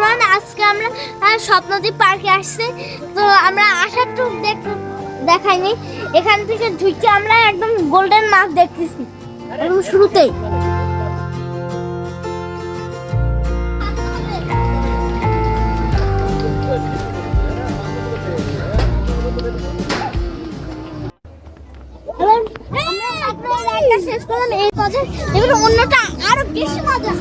Everyone, আজকে আমরা স্বপ্নদ্বীপ পার্কে আসছি। তো আমরা আসার টুক দেখাইনি। এখান থেকে ঢুকে আমরা একদম গোল্ডেন মাছ দেখতেছি একদম শুরুতেই। শেষ করলাম এই মজা, এবার অন্যটা আরো বেশি মজা।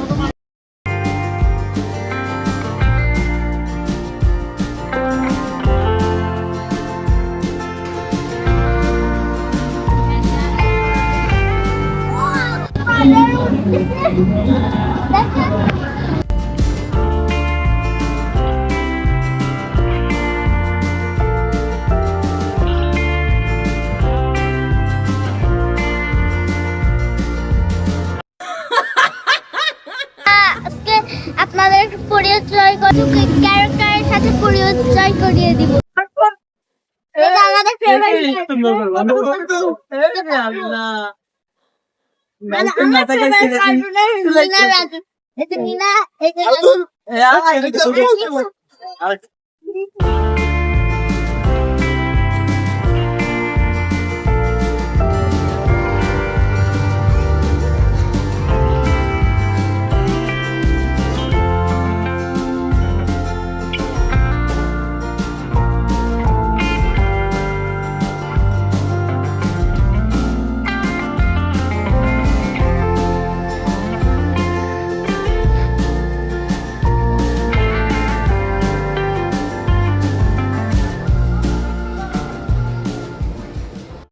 আপনাদের পরিচয় ক্যারেক্টারের সাথে পরিচয় করিয়ে দিব। এটা আমাদের ফেভারিট এটা মিনা।